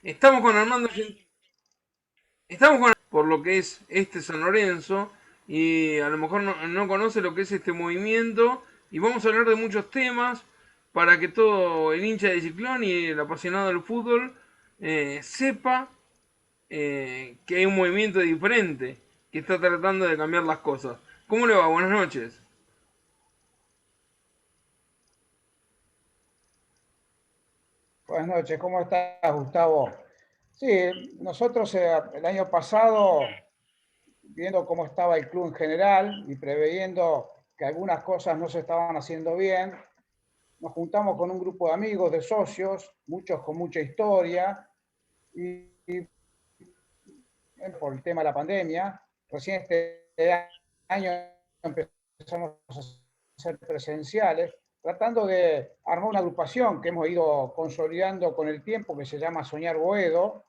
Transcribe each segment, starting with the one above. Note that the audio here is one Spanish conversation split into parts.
Estamos con Armando, estamos con por lo que es este San Lorenzo y a lo mejor no conoce lo que es este movimiento y vamos a hablar de muchos temas para que todo el hincha de Ciclón y el apasionado del fútbol sepa que hay un movimiento diferente que está tratando de cambiar las cosas. ¿Cómo le va? Buenas noches. Buenas noches, ¿cómo estás, Gustavo? Sí, nosotros el año pasado, viendo cómo estaba el club en general y preveyendo que algunas cosas no se estaban haciendo bien, nos juntamos con un grupo de amigos, de socios, muchos con mucha historia, y por el tema de la pandemia, recién este año empezamos a ser presenciales, tratando de armar una agrupación que hemos ido consolidando con el tiempo, que se llama Soñar Boedo,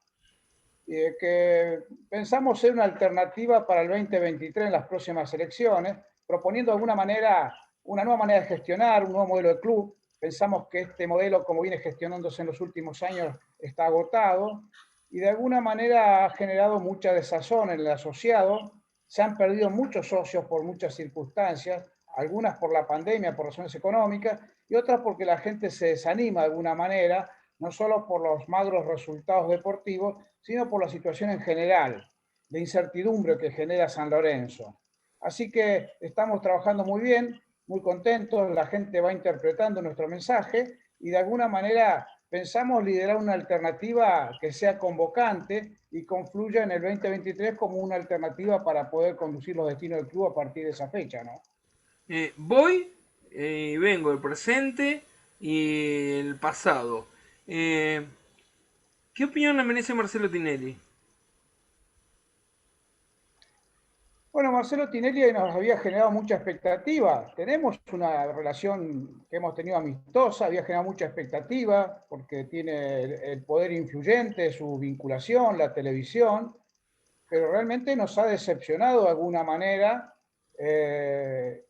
que pensamos ser una alternativa para el 2023 en las próximas elecciones, proponiendo de alguna manera una nueva manera de gestionar, un nuevo modelo de club. Pensamos que este modelo, como viene gestionándose en los últimos años, está agotado y de alguna manera ha generado mucha desazón en el asociado. Se han perdido muchos socios por muchas circunstancias, algunas por la pandemia, por razones económicas, y otras porque la gente se desanima de alguna manera, no solo por los magros resultados deportivos, sino por la situación en general, de incertidumbre que genera San Lorenzo. Así que estamos trabajando muy bien, muy contentos, la gente va interpretando nuestro mensaje y de alguna manera pensamos liderar una alternativa que sea convocante y confluya en el 2023 como una alternativa para poder conducir los destinos del club a partir de esa fecha, ¿no? Voy y vengo el presente y el pasado. Eh, ¿Qué opinión le merece Marcelo Tinelli? Bueno, Marcelo Tinelli nos había generado mucha expectativa. Tenemos una relación que hemos tenido amistosa, había generado mucha expectativa porque tiene el poder influyente, su vinculación, la televisión, pero realmente nos ha decepcionado de alguna manera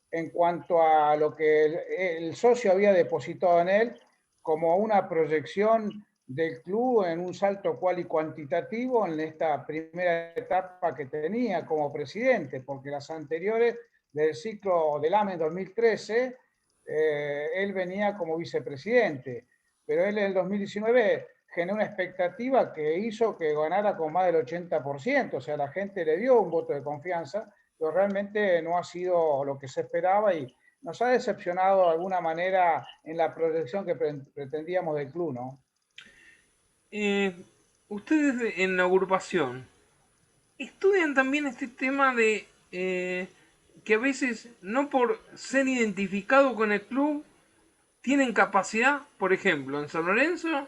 en cuanto a lo que el socio había depositado en él como una proyección del club en un salto cual y cuantitativo en esta primera etapa que tenía como presidente, porque las anteriores del ciclo del AME 2013, él venía como vicepresidente, pero él en el 2019 generó una expectativa que hizo que ganara con más del 80%, o sea, la gente le dio un voto de confianza, pero realmente no ha sido lo que se esperaba y nos ha decepcionado de alguna manera en la proyección que pretendíamos del club, ¿no? Eh, Ustedes en la agrupación estudian también este tema de que a veces no por ser identificado con el club tienen capacidad, por ejemplo, en San Lorenzo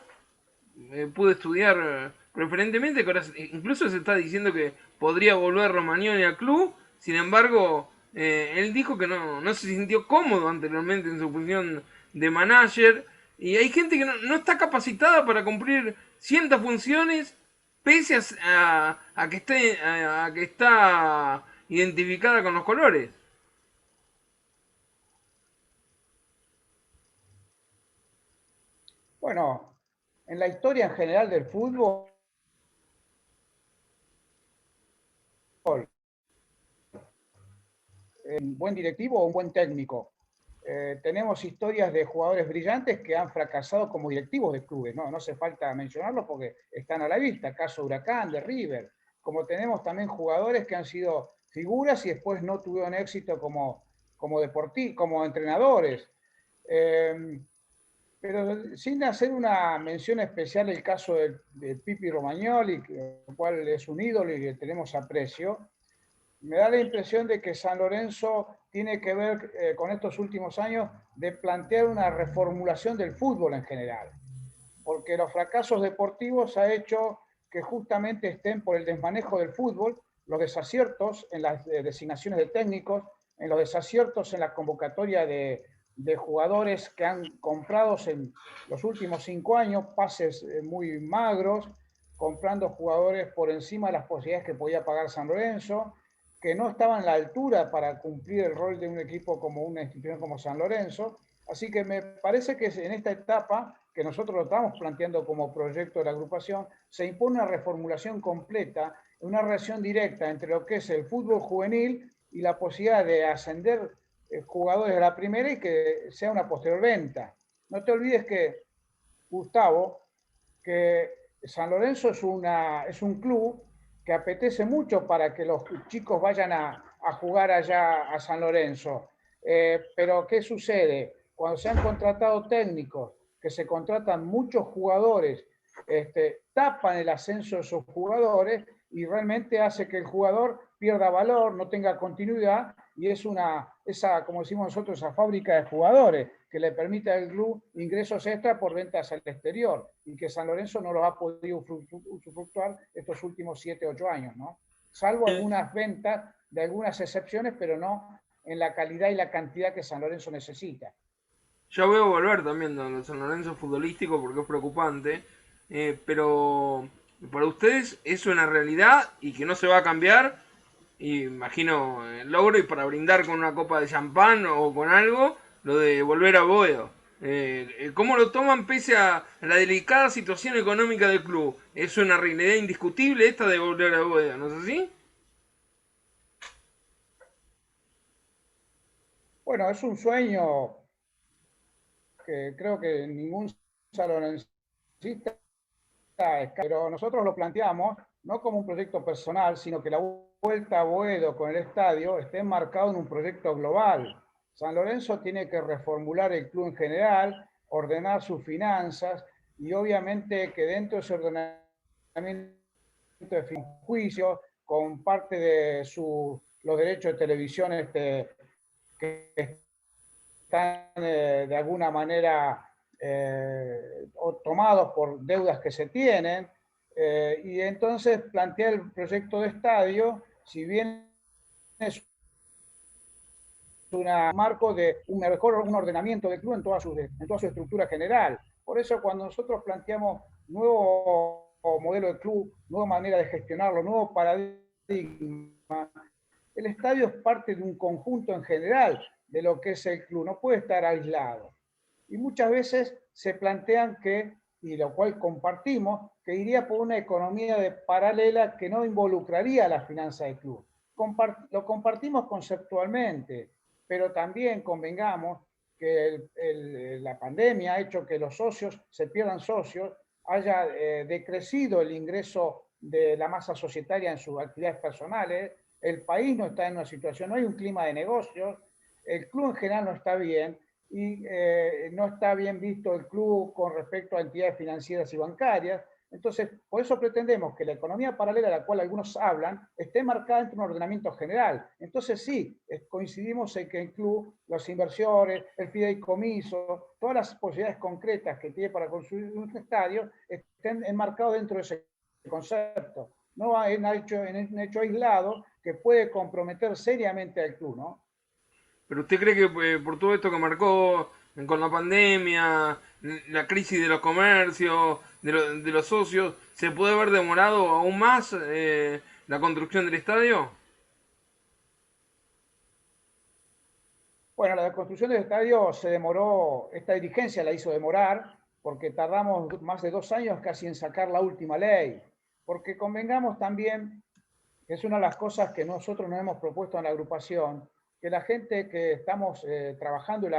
pude estudiar preferentemente, que ahora incluso se está diciendo que podría volver Romagnoli al club, sin embargo, él dijo que no se sintió cómodo anteriormente en su posición de manager, y hay gente que no está capacitada para cumplir ciertas funciones, pese a que esté, a que está identificada con los colores. Bueno, en la historia en general del fútbol, un buen directivo o un buen técnico. Tenemos historias de jugadores brillantes que han fracasado como directivos de clubes, ¿no? No hace falta mencionarlos porque están a la vista, caso Huracán, de River, como tenemos también jugadores que han sido figuras y después no tuvieron éxito como entrenadores. Eh, pero sin hacer una mención especial el caso de Pipi Romagnoli, el cual es un ídolo y que tenemos aprecio, me da la impresión de que San Lorenzo tiene que ver con estos últimos años de plantear una reformulación del fútbol en general, porque los fracasos deportivos ha hecho que justamente estén por el desmanejo del fútbol, los desaciertos en las designaciones de técnicos, en los desaciertos en la convocatoria de jugadores que han comprado en los últimos 5 años, pases muy magros, comprando jugadores por encima de las posibilidades que podía pagar San Lorenzo, que no estaban a la altura para cumplir el rol de un equipo como una institución como San Lorenzo. Así que me parece que en esta etapa que nosotros lo estamos planteando como proyecto de la agrupación, se impone una reformulación completa, una relación directa entre lo que es el fútbol juvenil y la posibilidad de ascender jugadores de la primera y que sea una posterior venta. No te olvides que, Gustavo, que San Lorenzo es un club que apetece mucho para que los chicos vayan a jugar allá a San Lorenzo. Pero ¿qué sucede? Cuando se han contratado técnicos, que se contratan muchos jugadores, tapan el ascenso de esos jugadores y realmente hace que el jugador pierda valor, no tenga continuidad y es como decimos nosotros, esa fábrica de jugadores que le permite al club ingresos extra por ventas al exterior y que San Lorenzo no los ha podido usufructuar estos últimos 7, 8 años, ¿no? Salvo algunas ventas de algunas excepciones, pero no en la calidad y la cantidad que San Lorenzo necesita. Ya voy a volver también a San Lorenzo futbolístico porque es preocupante, pero para ustedes es una realidad y que no se va a cambiar. Y imagino el logro y para brindar con una copa de champán o con algo, lo de volver a Boedo. ¿Cómo lo toman pese a la delicada situación económica del club? Es una realidad indiscutible esta de volver a Boedo, ¿no es así? Bueno, es un sueño que creo que ningún saloncista, pero nosotros lo planteamos no como un proyecto personal, sino que la vuelta a Boedo con el estadio esté enmarcado en un proyecto global. San Lorenzo tiene que reformular el club en general, ordenar sus finanzas y obviamente que dentro de ese ordenamiento de juicio con parte de los derechos de televisión que están de alguna manera tomados por deudas que se tienen, y entonces plantea el proyecto de estadio, si bien es un marco de un ordenamiento del club en toda su estructura general. Por eso cuando nosotros planteamos nuevo modelo de club, nueva manera de gestionarlo, nuevo paradigma, el estadio es parte de un conjunto en general de lo que es el club, no puede estar aislado. Y muchas veces se plantean que, y lo cual compartimos, que iría por una economía paralela que no involucraría la finanza del club. Lo compartimos conceptualmente, pero también convengamos que la pandemia ha hecho que los socios se pierdan socios, haya decrecido el ingreso de la masa societaria en sus actividades personales, el país no está en una situación, no hay un clima de negocios, el club en general no está bien y no está bien visto el club con respecto a entidades financieras y bancarias. Entonces, por eso pretendemos que la economía paralela a la cual algunos hablan esté marcada entre un ordenamiento general. Entonces, sí, coincidimos en que el club, las inversiones, el fideicomiso, todas las posibilidades concretas que tiene para construir un estadio estén enmarcados dentro de ese concepto. No en un hecho aislado que puede comprometer seriamente al club, ¿no? Pero usted cree que por todo esto que marcó con la pandemia, la crisis de los comercios, de los socios, se puede haber demorado aún más la construcción del estadio? Bueno, la construcción del estadio se demoró, esta dirigencia la hizo demorar, porque tardamos más de 2 años casi en sacar la última ley. Porque convengamos también, que es una de las cosas que nosotros nos hemos propuesto en la agrupación, que la gente que estamos trabajando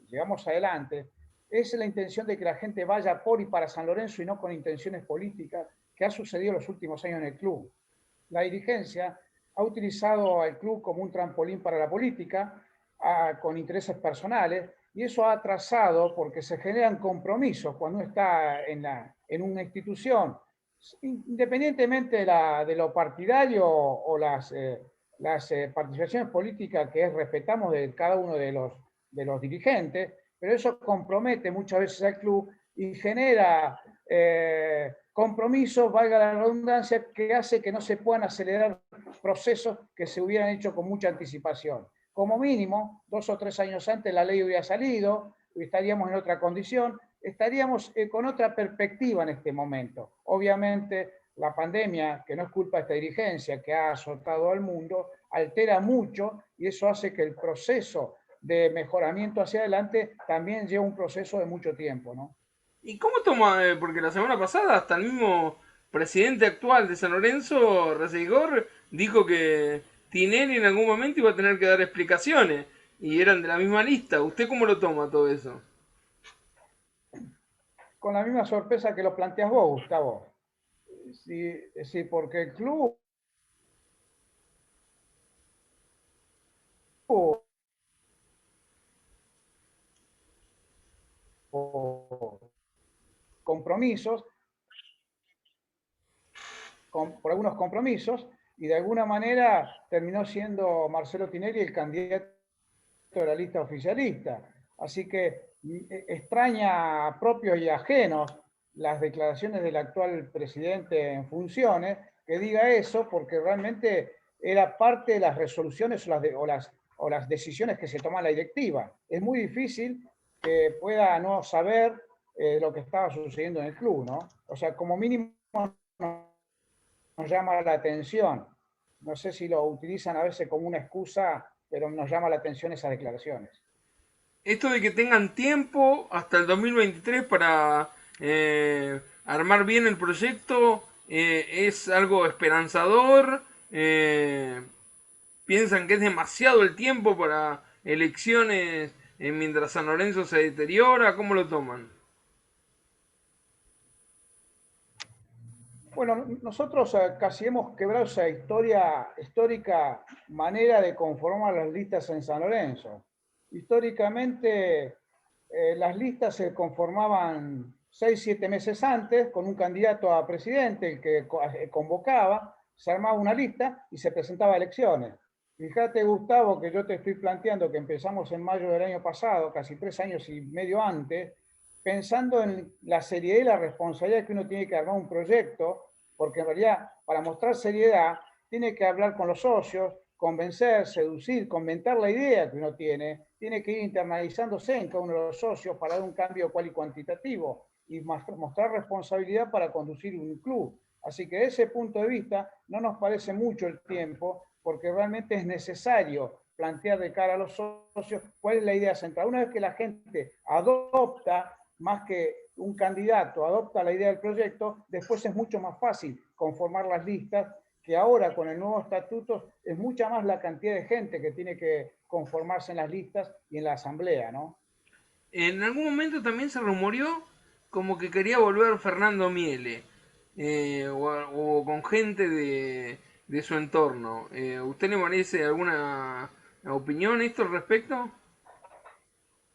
llevamos adelante, es la intención de que la gente vaya por y para San Lorenzo y no con intenciones políticas, que ha sucedido en los últimos años en el club. La dirigencia ha utilizado al club como un trampolín para la política, con intereses personales, y eso ha atrasado porque se generan compromisos cuando uno está en una institución, independientemente de lo partidario o las participaciones políticas que respetamos de cada uno de los dirigentes, pero eso compromete muchas veces al club y genera compromisos, valga la redundancia, que hace que no se puedan acelerar procesos que se hubieran hecho con mucha anticipación. Como mínimo, 2 o 3 años antes la ley hubiera salido, estaríamos en otra condición, estaríamos con otra perspectiva en este momento. Obviamente, la pandemia, que no es culpa de esta dirigencia, que ha azotado al mundo, altera mucho y eso hace que el proceso de mejoramiento hacia adelante también lleva un proceso de mucho tiempo, ¿no? ¿Y cómo toma? Porque la semana pasada hasta el mismo presidente actual de San Lorenzo, Recegor, dijo que Tinelli en algún momento iba a tener que dar explicaciones y eran de la misma lista. ¿Usted cómo lo toma todo eso? Con la misma sorpresa que lo planteas vos, Gustavo. Sí, sí, porque el club compromisos, por algunos compromisos, y de alguna manera terminó siendo Marcelo Tinelli el candidato de la lista oficialista. Así que extraña a propios y ajenos las declaraciones del actual presidente en funciones que diga eso, porque realmente era parte de las resoluciones o las decisiones que se toman la directiva. Es muy difícil que pueda no saber lo que estaba sucediendo en el club, ¿no? O sea, como mínimo nos llama la atención. No sé si lo utilizan a veces como una excusa, pero nos llama la atención esas declaraciones. Esto de que tengan tiempo hasta el 2023 para armar bien el proyecto es algo esperanzador. Piensan que es demasiado el tiempo para elecciones mientras San Lorenzo se deteriora. ¿Cómo lo toman? Bueno, nosotros casi hemos quebrado esa histórica manera de conformar las listas en San Lorenzo. Históricamente, las listas se conformaban 6, 7 meses antes con un candidato a presidente, el que convocaba, se armaba una lista y se presentaba a elecciones. Fíjate, Gustavo, que yo te estoy planteando que empezamos en mayo del año pasado, casi 3 años y medio antes, pensando en la seriedad y la responsabilidad que uno tiene que armar un proyecto, porque en realidad para mostrar seriedad tiene que hablar con los socios, convencer, seducir, comentar la idea que uno tiene que ir internalizándose en cada uno de los socios para dar un cambio cual y cuantitativo y mostrar responsabilidad para conducir un club. Así que desde ese punto de vista no nos parece mucho el tiempo porque realmente es necesario plantear de cara a los socios cuál es la idea central. Una vez que la gente adopta más que un candidato adopta la idea del proyecto, después es mucho más fácil conformar las listas, que ahora con el nuevo estatuto es mucha más la cantidad de gente que tiene que conformarse en las listas y en la asamblea, ¿no? En algún momento también se rumoreó como que quería volver Fernando Miele o con gente de su entorno. ¿Usted le merece alguna opinión esto al respecto?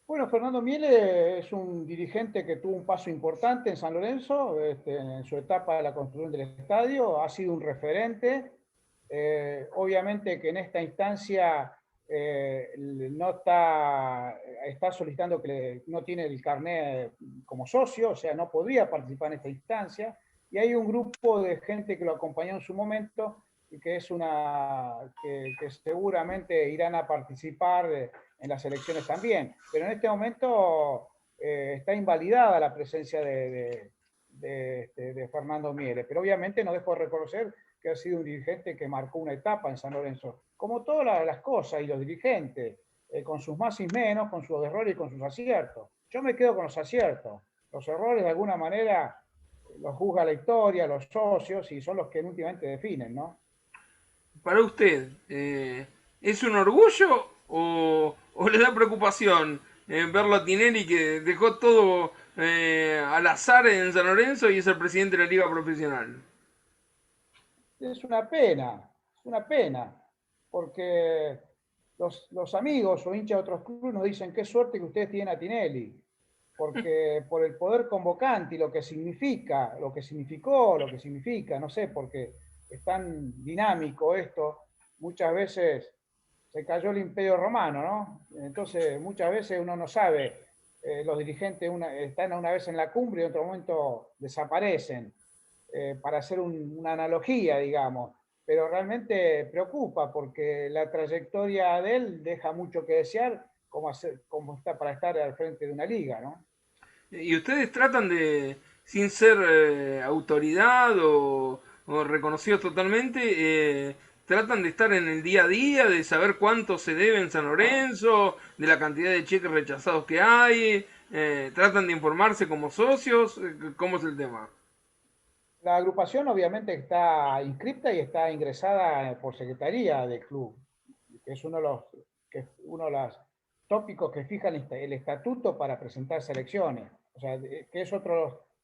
Bueno, Fernando Miele es un dirigente que tuvo un paso importante en San Lorenzo, en su etapa de la construcción del estadio, ha sido un referente. Obviamente que en esta instancia no está solicitando no tiene el carnet como socio, o sea, no podría participar en esta instancia. Y hay un grupo de gente que lo acompañó en su momento y que que seguramente irán a participar en las elecciones también. Pero en este momento está invalidada la presencia de Fernando Miele. Pero obviamente no dejo de reconocer que ha sido un dirigente que marcó una etapa en San Lorenzo, como todas las cosas y los dirigentes, con sus más y menos, con sus errores y con sus aciertos. Yo me quedo con los aciertos. Los errores de alguna manera los juzga la historia, los socios, y son los que últimamente definen, ¿no? Para usted, ¿es un orgullo o le da preocupación verlo a Tinelli que dejó todo al azar en San Lorenzo y es el presidente de la liga profesional? Es una pena, porque los amigos o hinchas de otros clubes nos dicen qué suerte que ustedes tienen a Tinelli, porque por el poder convocante y lo que significa, lo que significó, lo que significa, no sé, porque es tan dinámico esto, muchas veces se cayó el imperio romano, ¿no? Entonces muchas veces uno no sabe, los dirigentes están una vez en la cumbre y en otro momento desaparecen para hacer una analogía, digamos, pero realmente preocupa porque la trayectoria de él deja mucho que desear como está para estar al frente de una liga, ¿no? Y ustedes tratan de, sin ser autoridad o reconocidos totalmente, tratan de estar en el día a día, de saber cuánto se debe en San Lorenzo, de la cantidad de cheques rechazados que hay, tratan de informarse como socios, ¿cómo es el tema? La agrupación obviamente está inscripta y está ingresada por secretaría del club, que es uno de los tópicos que fija el estatuto para presentarse a elecciones. O sea, que es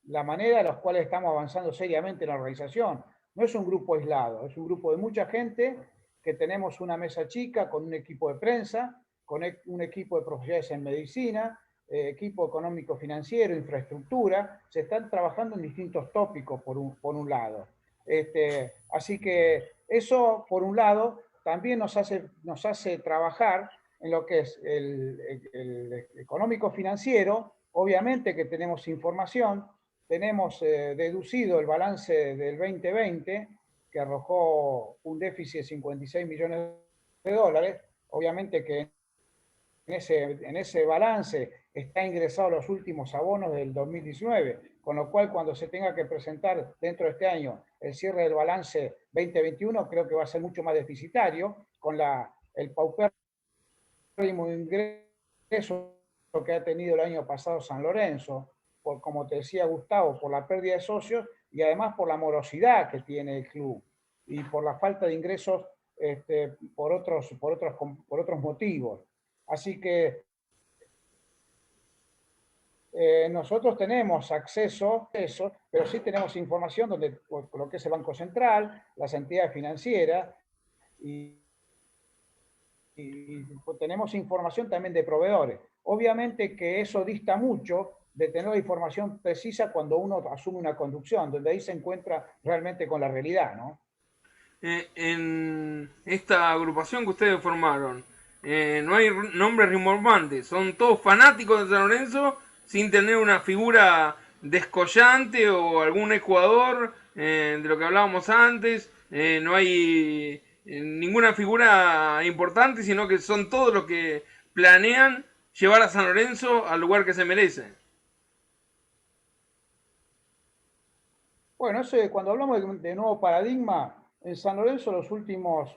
la manera en la cual estamos avanzando seriamente en la organización. No es un grupo aislado, es un grupo de mucha gente que tenemos una mesa chica con un equipo de prensa, con un equipo de profesionales en medicina, equipo económico financiero, infraestructura, se están trabajando en distintos tópicos por un lado. Así que eso, por un lado, también nos hace trabajar en lo que es el económico financiero. Obviamente que tenemos información, tenemos deducido el balance del 2020, que arrojó un déficit de 56 millones de dólares. Obviamente que en ese balance está ingresado los últimos abonos del 2019, con lo cual cuando se tenga que presentar dentro de este año el cierre del balance 2021, creo que va a ser mucho más deficitario, con el paupérrimo ingreso que ha tenido el año pasado San Lorenzo, como te decía Gustavo, por la pérdida de socios y además por la morosidad que tiene el club y por la falta de ingresos por otros motivos. Así que nosotros tenemos acceso a eso, pero sí tenemos información donde lo que es el Banco Central, las entidades financieras y, pues, tenemos información también de proveedores. Obviamente que eso dista mucho de tener la información precisa cuando uno asume una conducción, donde ahí se encuentra realmente con la realidad, ¿no? En esta agrupación que ustedes formaron, no hay nombres rimbombantes, son todos fanáticos de San Lorenzo sin tener una figura descollante o algún jugador de lo que hablábamos antes, no hay ninguna figura importante, sino que son todos los que planean llevar a San Lorenzo al lugar que se merece. Bueno, cuando hablamos de nuevo paradigma, en San Lorenzo los últimos,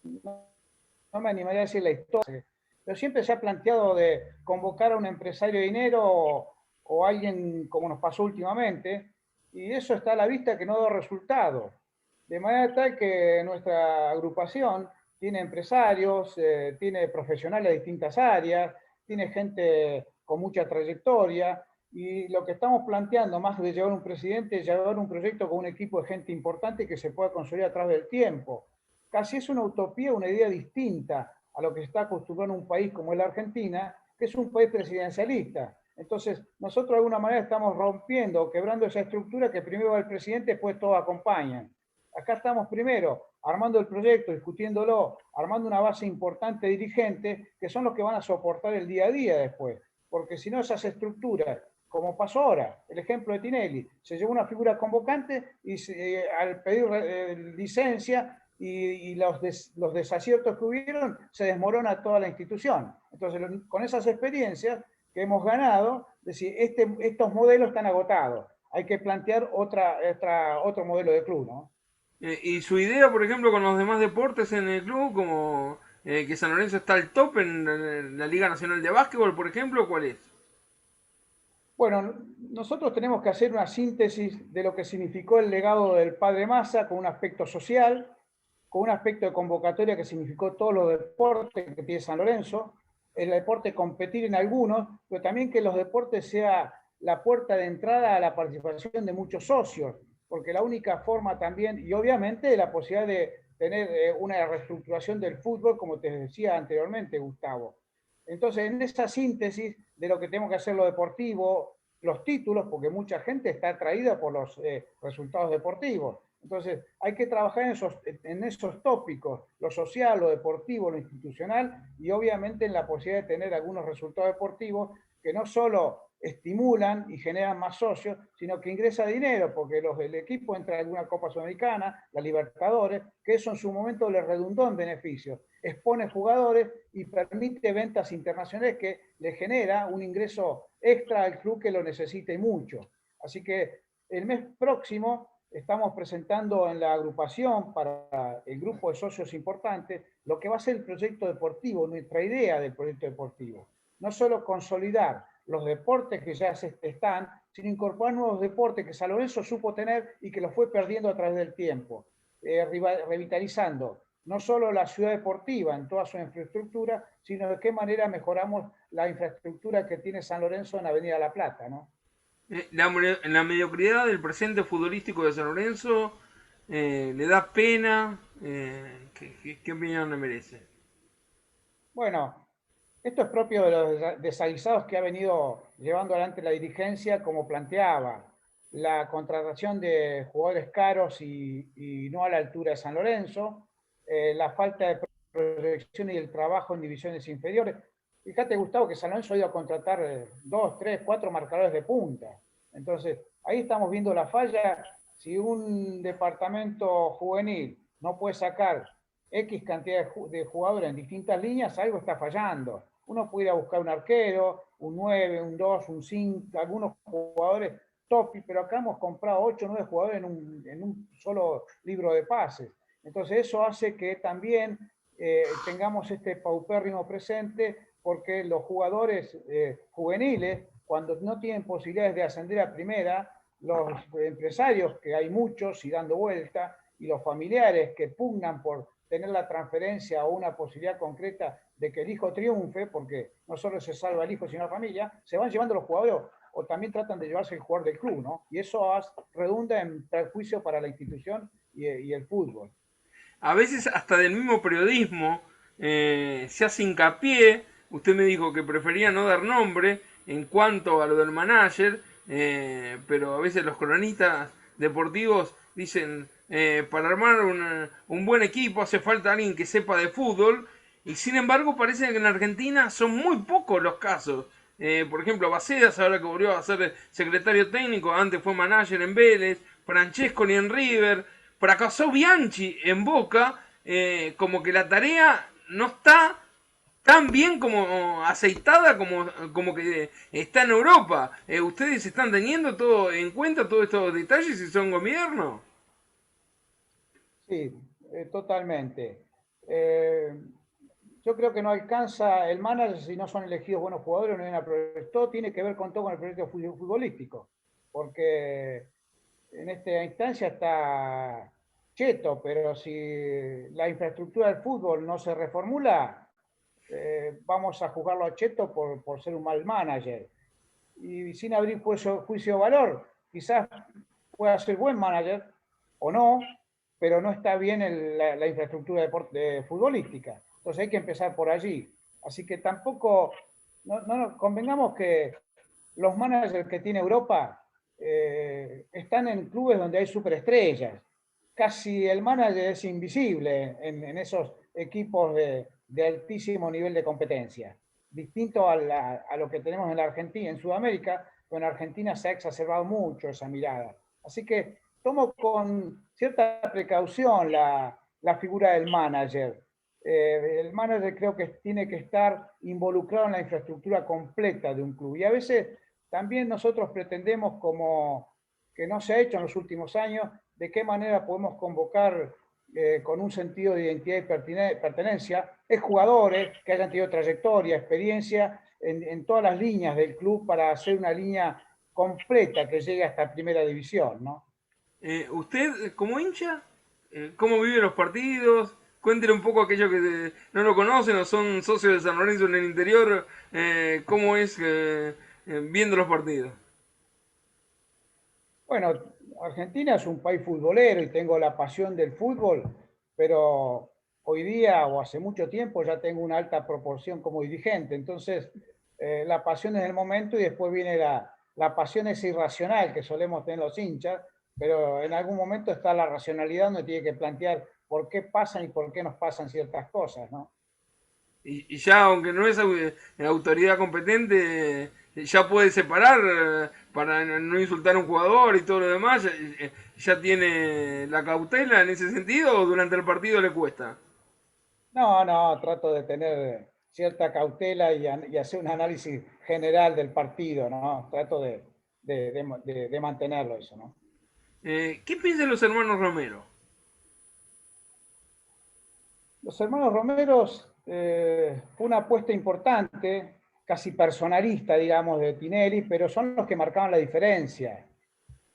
no me animaría a decir la historia, pero siempre se ha planteado de convocar a un empresario de dinero o alguien como nos pasó últimamente, y eso está a la vista que no da resultado. De manera tal que nuestra agrupación tiene empresarios, tiene profesionales de distintas áreas, tiene gente con mucha trayectoria, y lo que estamos planteando, más de llevar un presidente, es llevar un proyecto con un equipo de gente importante que se pueda consolidar a través del tiempo. Casi es una utopía, una idea distinta a lo que está acostumbrado un país como es la Argentina, que es un país presidencialista. Entonces, nosotros de alguna manera estamos rompiendo o quebrando esa estructura que primero va el presidente, después todos acompañan. Acá estamos primero armando el proyecto, discutiéndolo, armando una base importante de dirigentes que son los que van a soportar el día a día después. Porque si no, esas estructuras, como pasó ahora, el ejemplo de Tinelli, se llevó una figura convocante y al pedir licencia y los desaciertos que hubieron, se desmorona toda la institución. Entonces, con esas experiencias que hemos ganado, decir, estos modelos están agotados, hay que plantear otro modelo de club, ¿no? Y su idea, por ejemplo, con los demás deportes en el club, como que San Lorenzo está al top en la Liga Nacional de Básquetbol, por ejemplo, ¿cuál es? Bueno, nosotros tenemos que hacer una síntesis de lo que significó el legado del padre Massa con un aspecto social, con un aspecto de convocatoria que significó todos los deportes que tiene San Lorenzo, el deporte competir en algunos, pero también que los deportes sea la puerta de entrada a la participación de muchos socios, porque la única forma también, y obviamente la posibilidad de tener una reestructuración del fútbol, como te decía anteriormente, Gustavo. Entonces, en esa síntesis de lo que tenemos que hacer lo deportivo, los títulos, porque mucha gente está atraída por los resultados deportivos. Entonces, hay que trabajar en esos tópicos, lo social, lo deportivo, lo institucional, y obviamente en la posibilidad de tener algunos resultados deportivos que no solo estimulan y generan más socios, sino que ingresa dinero, porque el equipo entra en alguna Copa Sudamericana, la Libertadores, que eso en su momento le redundó en beneficios, expone jugadores y permite ventas internacionales que le genera un ingreso extra al club que lo necesite mucho. Así que el mes próximo estamos presentando en la agrupación para el grupo de socios importantes lo que va a ser el proyecto deportivo, nuestra idea del proyecto deportivo. No solo consolidar los deportes que ya están, sino incorporar nuevos deportes que San Lorenzo supo tener y que los fue perdiendo a través del tiempo, revitalizando no solo la ciudad deportiva en toda su infraestructura, sino de qué manera mejoramos la infraestructura que tiene San Lorenzo en Avenida La Plata, ¿no? La mediocridad del presente futbolístico de San Lorenzo le da pena. ¿Qué opinión le merece? Bueno, esto es propio de los desaguisados que ha venido llevando adelante la dirigencia, como planteaba, la contratación de jugadores caros y no a la altura de San Lorenzo, la falta de proyección y el trabajo en divisiones inferiores. Fíjate, Gustavo, que San Lorenzo ha ido a contratar 2, 3, 4 marcadores de punta. Entonces, ahí estamos viendo la falla. Si un departamento juvenil no puede sacar X cantidad de jugadores en distintas líneas, algo está fallando. Uno puede ir a buscar un arquero, un 9, un 2, un 5, algunos jugadores top, pero acá hemos comprado 8 o 9 jugadores en un solo libro de pases. Entonces eso hace que también tengamos este paupérrimo presente, porque los jugadores juveniles, cuando no tienen posibilidades de ascender a primera, los empresarios, que hay muchos y dando vuelta, y los familiares que pugnan por tener la transferencia o una posibilidad concreta de que el hijo triunfe, porque no solo se salva el hijo, sino la familia, se van llevando los jugadores o también tratan de llevarse el jugador del club, ¿no? Y eso redunda en perjuicio para la institución y el fútbol. A veces hasta del mismo periodismo se hace hincapié. Usted me dijo que prefería no dar nombre en cuanto a lo del manager, pero a veces los cronistas deportivos dicen, para armar un buen equipo hace falta alguien que sepa de fútbol, y sin embargo parece que en Argentina son muy pocos los casos. Por ejemplo, Bacedas, ahora que volvió a ser secretario técnico, antes fue manager en Vélez, Francesconi en River, fracasó Bianchi en Boca, como que la tarea no está tan bien como aceitada como que está en Europa. ¿Ustedes están teniendo todo en cuenta todos estos detalles si son gobierno? Sí, totalmente. Eh, yo creo que no alcanza el manager si no son elegidos buenos jugadores, no hay una todo tiene que ver con todo con el proyecto futbolístico, porque en esta instancia está cheto, pero si la infraestructura del fútbol no se reformula, vamos a jugarlo a cheto por ser un mal manager. Y sin abrir juicio de valor, quizás pueda ser buen manager o no, pero no está bien la infraestructura futbolística. Entonces hay que empezar por allí. Así que tampoco, convengamos que los managers que tiene Europa están en clubes donde hay superestrellas. Casi el manager es invisible en esos equipos de altísimo nivel de competencia. Distinto a lo que tenemos en la Argentina, en Sudamérica, pero en Argentina se ha exacerbado mucho esa mirada. Así que tomo con cierta precaución la figura del manager. El manager creo que tiene que estar involucrado en la infraestructura completa de un club. Y a veces también nosotros pretendemos, como que no se ha hecho en los últimos años, de qué manera podemos convocar con un sentido de identidad y pertenencia, es jugadores que hayan tenido trayectoria, experiencia en todas las líneas del club para hacer una línea completa que llegue hasta primera división, ¿no? ¿Usted como hincha, cómo vive los partidos? Cuéntele un poco a aquellos que no lo conocen o son socios de San Lorenzo en el interior, cómo es viendo los partidos. Bueno, Argentina es un país futbolero y tengo la pasión del fútbol, pero hoy día o hace mucho tiempo ya tengo una alta proporción como dirigente. Entonces, la pasión es el momento y después viene la pasión es irracional que solemos tener los hinchas, pero en algún momento está la racionalidad donde tiene que plantear por qué pasan y por qué nos pasan ciertas cosas, ¿no? Y ya, aunque no es autoridad competente, ya puede separar para no insultar a un jugador y todo lo demás. Ya tiene la cautela en ese sentido o durante el partido le cuesta. No, no, trato de tener cierta cautela y hacer un análisis general del partido, ¿no? Trato de mantenerlo eso, ¿no? ¿Qué piensan los hermanos Romero? Los hermanos Romeros fue una apuesta importante, casi personalista, digamos, de Tinelli, pero son los que marcaban la diferencia.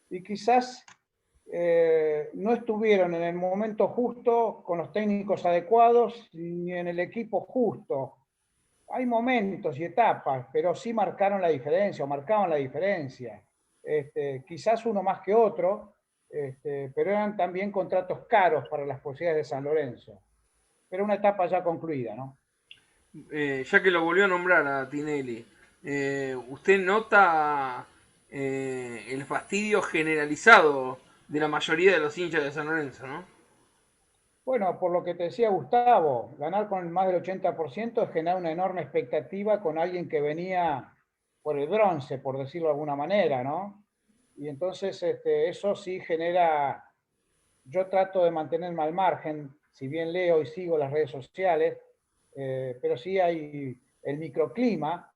Y quizás no estuvieron en el momento justo, con los técnicos adecuados, ni en el equipo justo. Hay momentos y etapas, pero sí marcaron la diferencia, o marcaban la diferencia. Quizás uno más que otro, pero eran también contratos caros para las posibilidades de San Lorenzo. Pero una etapa ya concluida, ¿no? Ya que lo volvió a nombrar a Tinelli, ¿usted nota el fastidio generalizado de la mayoría de los hinchas de San Lorenzo, no? Bueno, por lo que te decía Gustavo, ganar con más del 80% es generar una enorme expectativa con alguien que venía por el bronce, por decirlo de alguna manera, ¿no? Y entonces eso sí genera, yo trato de mantenerme al margen, si bien leo y sigo las redes sociales, pero sí hay el microclima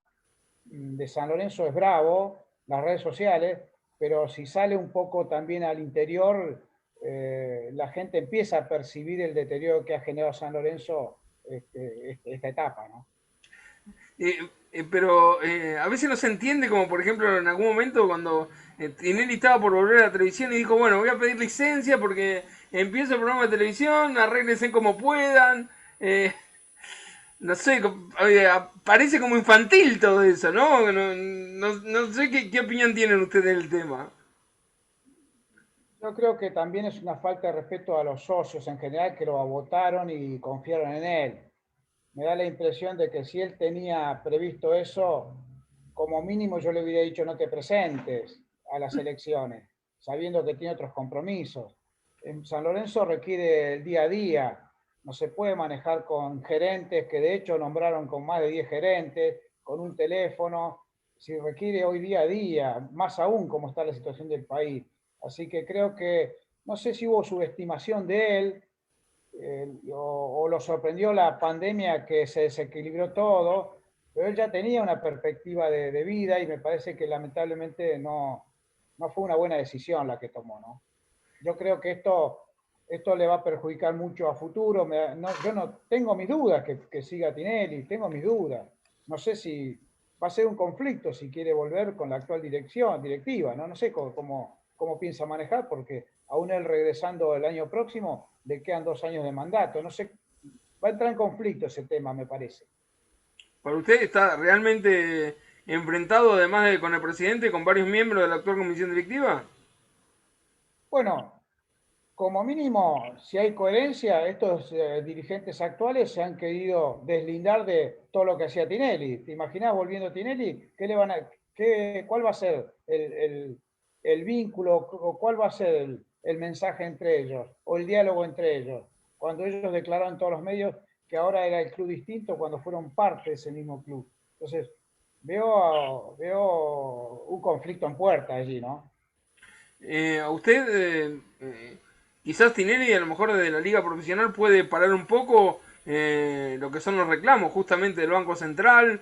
de San Lorenzo es bravo, las redes sociales, pero si sale un poco también al interior, la gente empieza a percibir el deterioro que ha generado San Lorenzo esta etapa, ¿no? Pero a veces no se entiende, como por ejemplo en algún momento cuando Tinelli estaba por volver a la televisión y dijo, bueno, voy a pedir licencia porque empiezo el programa de televisión, arréglense como puedan. No sé, parece como infantil todo eso, ¿no? No sé qué opinión tienen ustedes del tema. Yo creo que también es una falta de respeto a los socios en general que lo votaron y confiaron en él. Me da la impresión de que si él tenía previsto eso, como mínimo yo le hubiera dicho no te presentes a las elecciones, sabiendo que tiene otros compromisos. En San Lorenzo requiere el día a día, no se puede manejar con gerentes que de hecho nombraron con más de 10 gerentes, con un teléfono, si requiere hoy día a día, más aún como está la situación del país. Así que creo que, no sé si hubo subestimación de él, o lo sorprendió la pandemia que se desequilibró todo, pero él ya tenía una perspectiva de vida y me parece que lamentablemente no fue una buena decisión la que tomó, ¿no? Yo creo que esto le va a perjudicar mucho a futuro. Yo no tengo mis dudas que siga Tinelli, tengo mis dudas. No sé si va a ser un conflicto si quiere volver con la actual directiva, ¿no? No sé cómo piensa manejar, porque aún él regresando el año próximo le quedan 2 años de mandato. No sé, va a entrar en conflicto ese tema, me parece. ¿Para usted está realmente enfrentado, además de con el presidente, con varios miembros de la actual comisión directiva? Bueno, como mínimo, si hay coherencia, estos dirigentes actuales se han querido deslindar de todo lo que hacía Tinelli. ¿Te imaginas volviendo Tinelli? ¿Cuál va a ser el vínculo o cuál va a ser el mensaje entre ellos o el diálogo entre ellos? Cuando ellos declararon en todos los medios que ahora era el club distinto cuando fueron parte de ese mismo club. Entonces, veo un conflicto en puerta allí, ¿no? A usted, quizás Tinelli, a lo mejor desde la liga profesional, puede parar un poco lo que son los reclamos justamente del Banco Central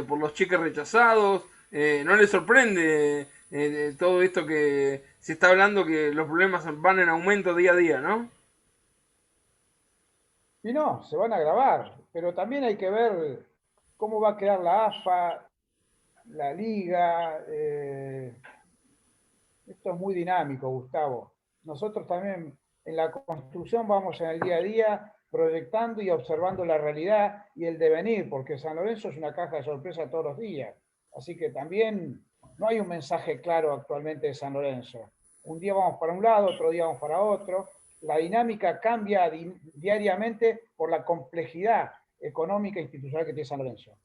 por los cheques rechazados. ¿No le sorprende todo esto que se está hablando, que los problemas van en aumento día a día, ¿no? Y no, se van a agravar, pero también hay que ver cómo va a quedar la AFA, la liga. Esto es muy dinámico, Gustavo. Nosotros también en la construcción vamos en el día a día proyectando y observando la realidad y el devenir, porque San Lorenzo es una caja de sorpresa todos los días. Así que también no hay un mensaje claro actualmente de San Lorenzo. Un día vamos para un lado, otro día vamos para otro. La dinámica cambia diariamente por la complejidad económica e institucional que tiene San Lorenzo.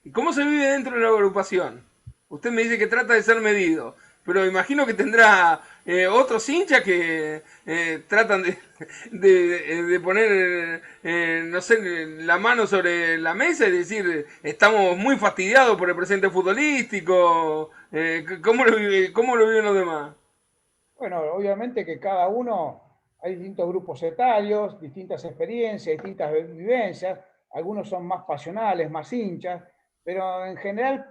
¿Y cómo se vive dentro de la agrupación? Usted me dice que trata de ser medido, pero imagino que tendrá otros hinchas que tratan de poner, no sé, la mano sobre la mesa y decir, estamos muy fastidiados por el presente futbolístico. ¿Cómo lo viven los demás? Bueno, obviamente que cada uno, hay distintos grupos etarios, distintas experiencias, distintas vivencias, algunos son más pasionales, más hinchas, pero en general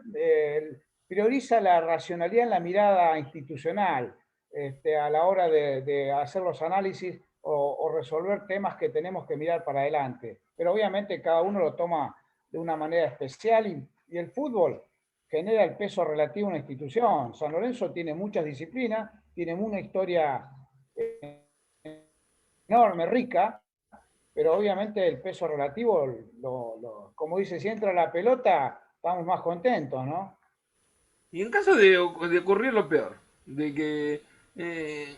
prioriza la racionalidad en la mirada institucional. a la hora de hacer los análisis o resolver temas que tenemos que mirar para adelante. Pero obviamente cada uno lo toma de una manera especial y el fútbol genera el peso relativo a una institución. San Lorenzo tiene muchas disciplinas, tiene una historia enorme, rica, pero obviamente el peso relativo, como dice, si entra la pelota, estamos más contentos, ¿no? Y en caso de ocurrir lo peor, de que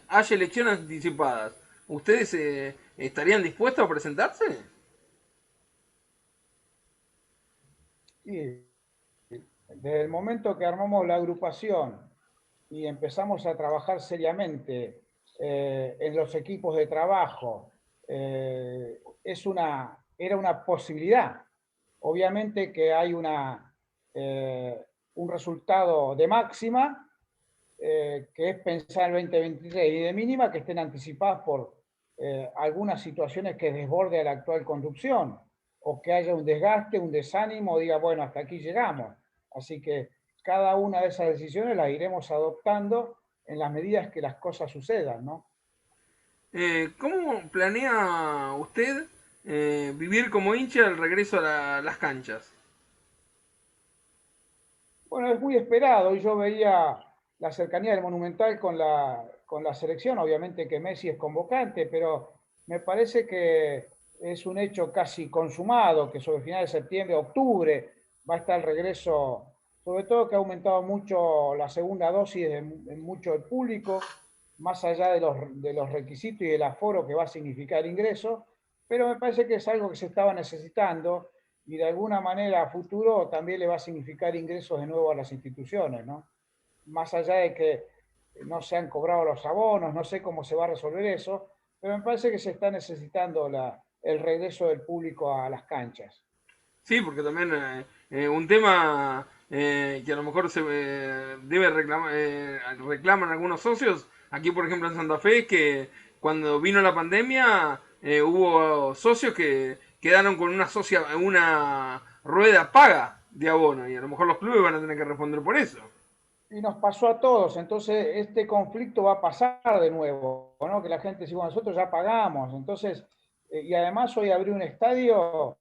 haya elecciones anticipadas, ¿ustedes estarían dispuestos a presentarse? Y desde el momento que armamos la agrupación y empezamos a trabajar seriamente en los equipos de trabajo, era una posibilidad. Obviamente que hay un resultado de máxima, que es pensar el 2023, y de mínima que estén anticipadas por algunas situaciones que desborde a la actual conducción, o que haya un desgaste, un desánimo, o diga, bueno, hasta aquí llegamos. Así que cada una de esas decisiones las iremos adoptando en las medidas que las cosas sucedan, ¿no? ¿Cómo planea usted vivir como hincha el regreso a las canchas? Bueno, es muy esperado y yo veía la cercanía del Monumental con la selección, obviamente que Messi es convocante, pero me parece que es un hecho casi consumado, que sobre final de septiembre, octubre, va a estar el regreso, sobre todo que ha aumentado mucho la segunda dosis en mucho el público, más allá de los requisitos y del aforo que va a significar el ingreso, pero me parece que es algo que se estaba necesitando y de alguna manera a futuro también le va a significar ingresos de nuevo a las instituciones, ¿no? Más allá de que no se han cobrado los abonos, no sé cómo se va a resolver eso, pero me parece que se está necesitando el regreso del público a las canchas. Sí, porque también un tema que a lo mejor se debe reclamar, reclaman algunos socios, aquí por ejemplo en Santa Fe, es que cuando vino la pandemia hubo socios que quedaron con una rueda paga de abono y a lo mejor los clubes van a tener que responder por eso. Y nos pasó a todos, entonces este conflicto va a pasar de nuevo, ¿no? Que la gente dice, bueno, nosotros ya pagamos, entonces, y además hoy abrí un estadio,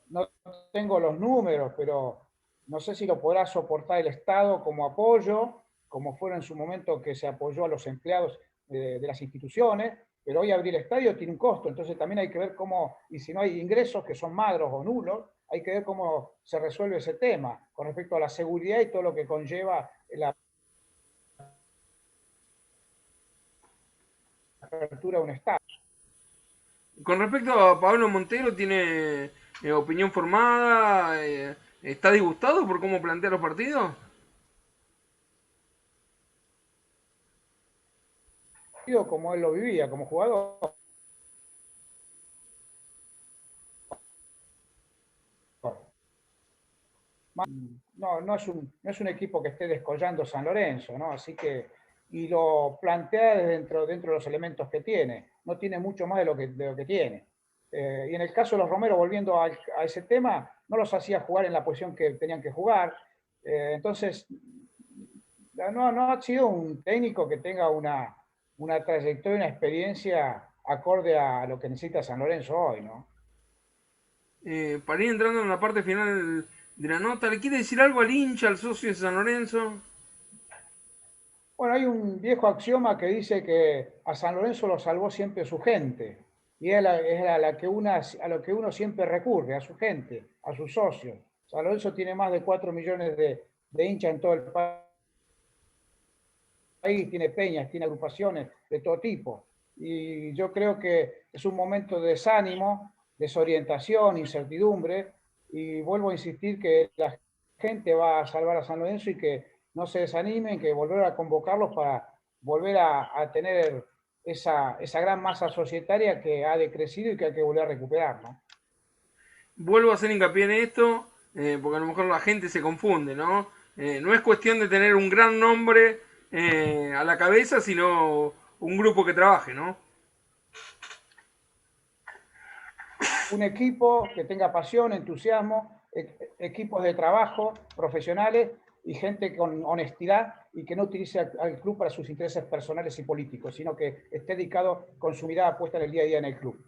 no tengo los números, pero no sé si lo podrá soportar el Estado como apoyo, como fuera en su momento que se apoyó a los empleados de las instituciones, pero hoy abrir el estadio tiene un costo, entonces también hay que ver cómo, y si no hay ingresos que son magros o nulos, hay que ver cómo se resuelve ese tema con respecto a la seguridad y todo lo que conlleva la apertura de un Estado. Con respecto a Pablo Montero, ¿tiene opinión formada? ¿Está disgustado por cómo plantea los partidos? Como él lo vivía como jugador. No es un equipo que esté descollando San Lorenzo, ¿no? Así que, y lo plantea dentro de los elementos que tiene, no tiene mucho más de lo que tiene. Y en el caso de los Romero, volviendo a ese tema, no los hacía jugar en la posición que tenían que jugar. Entonces, no ha sido un técnico que tenga una trayectoria, una experiencia acorde a lo que necesita San Lorenzo hoy, ¿no? Para ir entrando en la parte final de la nota, ¿le quiere decir algo al hincha, al socio de San Lorenzo? Bueno, hay un viejo axioma que dice que a San Lorenzo lo salvó siempre su gente, y es a lo que uno siempre recurre, a su gente, a sus socios. San Lorenzo tiene más de 4 millones de hinchas en todo el país, tiene peñas, tiene agrupaciones de todo tipo. Y yo creo que es un momento de desánimo, desorientación, incertidumbre, y vuelvo a insistir que la gente va a salvar a San Lorenzo y que no se desanimen, que volver a convocarlos para volver a tener esa gran masa societaria que ha decrecido y que hay que volver a recuperar, ¿no? Vuelvo a hacer hincapié en esto, porque a lo mejor la gente se confunde, ¿no? No es cuestión de tener un gran nombre a la cabeza, sino un grupo que trabaje, ¿no? Un equipo que tenga pasión, entusiasmo, equipos de trabajo profesionales y gente con honestidad y que no utilice al club para sus intereses personales y políticos, sino que esté dedicado con su mirada puesta en el día a día en el club.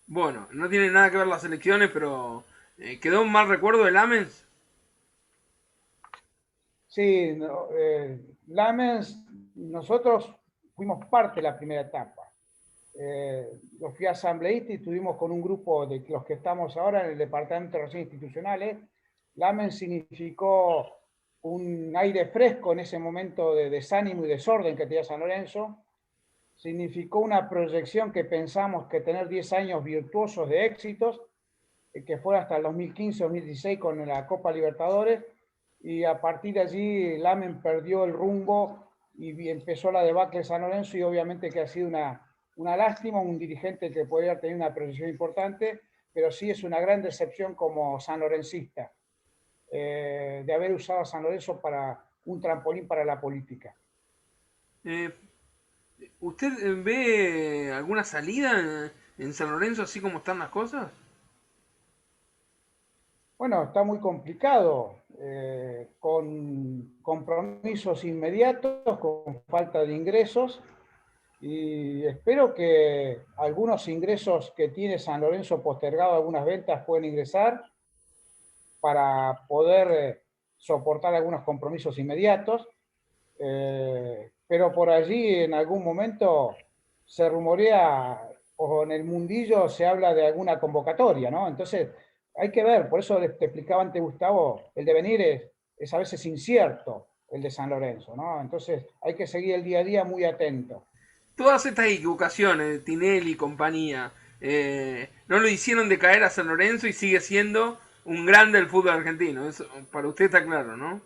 Bueno, no tiene nada que ver las elecciones, pero quedó un mal recuerdo de Lamens. Sí, no, Lamens, nosotros fuimos parte de la primera etapa. Yo fui asambleísta y estuvimos con un grupo de los que estamos ahora en el Departamento de Relaciones Institucionales. Lamens significó un aire fresco en ese momento de desánimo y desorden que tenía San Lorenzo. Significó una proyección que pensamos que tener 10 años virtuosos de éxitos, que fuera hasta el 2015-2016 con la Copa Libertadores, y a partir de allí Lamen perdió el rumbo y empezó la debacle de San Lorenzo, y obviamente que ha sido una lástima, un dirigente que podría haber tenido una proyección importante, pero sí es una gran decepción como sanlorencista, de haber usado a San Lorenzo para un trampolín para la política. Eh, ¿Usted ve alguna salida en San Lorenzo así como están las cosas? Bueno, está muy complicado, con compromisos inmediatos, con falta de ingresos, y espero que algunos ingresos que tiene San Lorenzo postergado, algunas ventas, pueden ingresar para poder soportar algunos compromisos inmediatos, pero por allí en algún momento se rumorea, o en el mundillo se habla de alguna convocatoria, ¿no? Entonces hay que ver, por eso te explicaba antes, Gustavo, el devenir es a veces incierto, el de San Lorenzo, ¿no? Entonces hay que seguir el día a día muy atento. Todas estas equivocaciones de Tinelli y compañía no lo hicieron decaer a San Lorenzo y sigue siendo un grande del fútbol argentino. Eso para usted está claro, ¿no?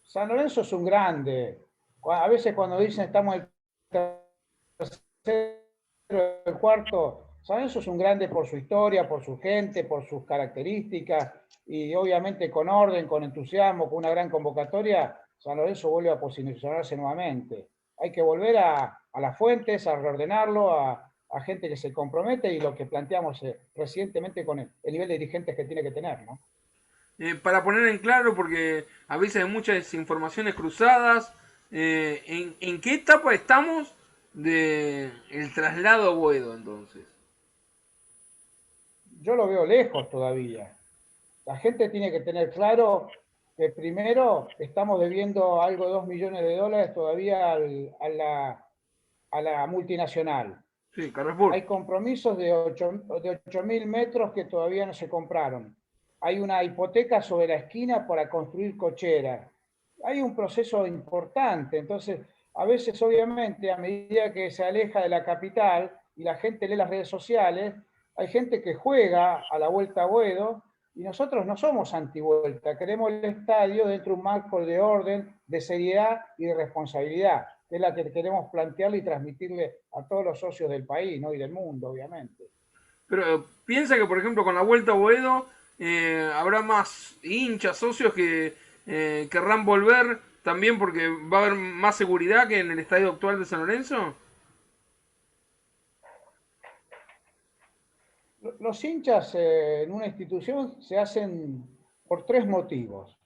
San Lorenzo es un grande. A veces cuando dicen estamos en el tercero, el cuarto, San Lorenzo es un grande por su historia, por su gente, por sus características, y obviamente con orden, con entusiasmo, con una gran convocatoria, San Lorenzo vuelve a posicionarse nuevamente. Hay que volver a las fuentes, a reordenarlo, a gente que se compromete, y lo que planteamos recientemente con el nivel de dirigentes que tiene que tener, ¿no? Para poner en claro, porque a veces hay muchas informaciones cruzadas, en qué etapa estamos de el traslado a Boedo entonces? Yo lo veo lejos todavía. La gente tiene que tener claro que primero estamos debiendo algo de 2 millones de dólares todavía a la multinacional. Sí, Carrefour. Hay compromisos de 8.000 metros que todavía no se compraron. Hay una hipoteca sobre la esquina para construir cocheras. Hay un proceso importante. Entonces, a veces, obviamente, a medida que se aleja de la capital y la gente lee las redes sociales, hay gente que juega a la vuelta a Boedo, y nosotros no somos antivuelta. Queremos el estadio dentro de un marco de orden, de seriedad y de responsabilidad, que es la que queremos plantearle y transmitirle a todos los socios del país, ¿no? Y del mundo, obviamente. Pero piensa que, por ejemplo, con la vuelta a Boedo habrá más hinchas, socios que querrán volver también porque va a haber más seguridad que en el estadio actual de San Lorenzo. Los hinchas en una institución se hacen por tres motivos.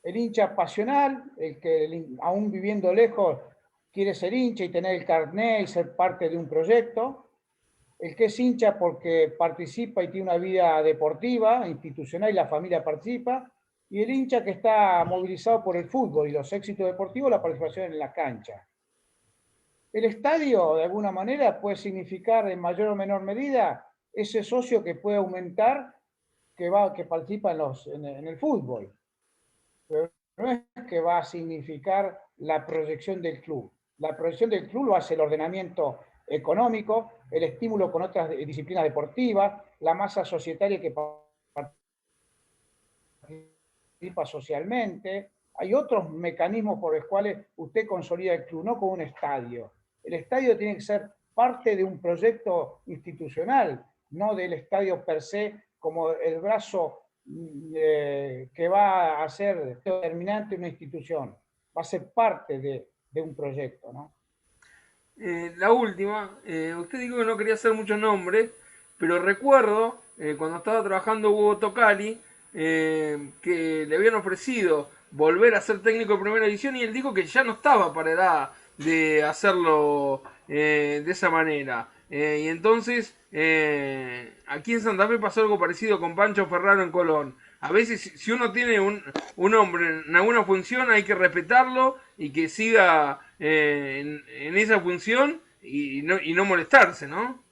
El hincha pasional, el que aún viviendo lejos quiere ser hincha y tener el carnet y ser parte de un proyecto. El que es hincha porque participa y tiene una vida deportiva, institucional, y la familia participa. Y el hincha que está movilizado por el fútbol y los éxitos deportivos, la participación en la cancha. El estadio, de alguna manera, puede significar en mayor o menor medida ese socio que puede aumentar, que participa en el fútbol. Pero no es que va a significar la proyección del club. La proyección del club lo hace el ordenamiento económico, el estímulo con otras disciplinas deportivas, la masa societaria que participa socialmente. Hay otros mecanismos por los cuales usted consolida el club, no con un estadio. El estadio tiene que ser parte de un proyecto institucional, no del estadio per se como el brazo que va a ser determinante en una institución. Va a ser parte de un proyecto, ¿no? La última, usted dijo que no quería hacer muchos nombres, pero recuerdo cuando estaba trabajando Hugo Tocali que le habían ofrecido volver a ser técnico de primera división y él dijo que ya no estaba para edad de hacerlo de esa manera. Y entonces aquí en Santa Fe pasó algo parecido con Pancho Ferraro en Colón. A veces si uno tiene un hombre en alguna función hay que respetarlo y que siga en esa función y no molestarse, ¿no?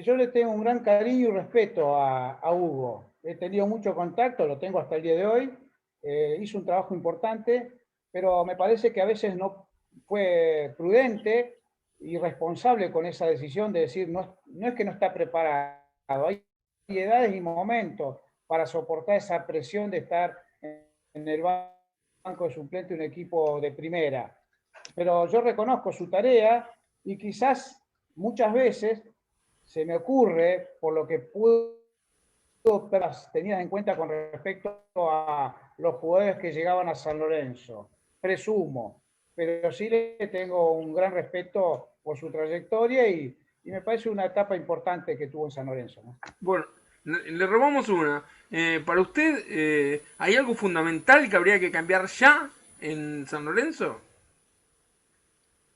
Yo le tengo un gran cariño y respeto a Hugo. He tenido mucho contacto, lo tengo hasta el día de hoy. Hizo un trabajo importante, pero me parece que a veces no fue prudente y responsable con esa decisión de decir, no es que no está preparado, hay edades y momentos para soportar esa presión de estar en el banco de suplente de un equipo de primera. Pero yo reconozco su tarea y quizás muchas veces se me ocurre, por lo que pudo tenidas en cuenta con respecto a los jugadores que llegaban a San Lorenzo, presumo, pero sí le tengo un gran respeto por su trayectoria y me parece una etapa importante que tuvo en San Lorenzo, ¿no? Bueno, le robamos una. Para usted, ¿hay algo fundamental que habría que cambiar ya en San Lorenzo?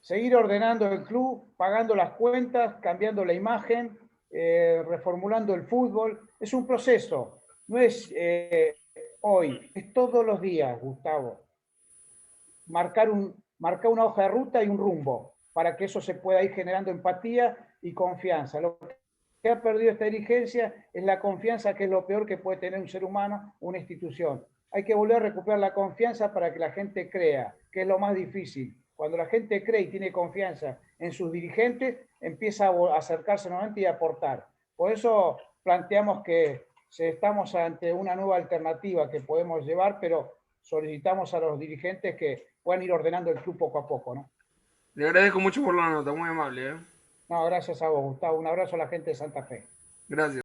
Seguir ordenando el club, pagando las cuentas, cambiando la imagen, reformulando el fútbol. Es un proceso, no es hoy, es todos los días, Gustavo. Marcar una hoja de ruta y un rumbo para que eso se pueda ir generando empatía y confianza. Lo que ha perdido esta dirigencia es la confianza, que es lo peor que puede tener un ser humano, una institución. Hay que volver a recuperar la confianza para que la gente crea, que es lo más difícil. Cuando la gente cree y tiene confianza en sus dirigentes, empieza a acercarse nuevamente y a aportar. Por eso planteamos que estamos ante una nueva alternativa que podemos llevar, pero solicitamos a los dirigentes que puedan ir ordenando el club poco a poco, ¿no? Le agradezco mucho por la nota, muy amable, ¿eh? No, gracias a vos, Gustavo. Un abrazo a la gente de Santa Fe. Gracias.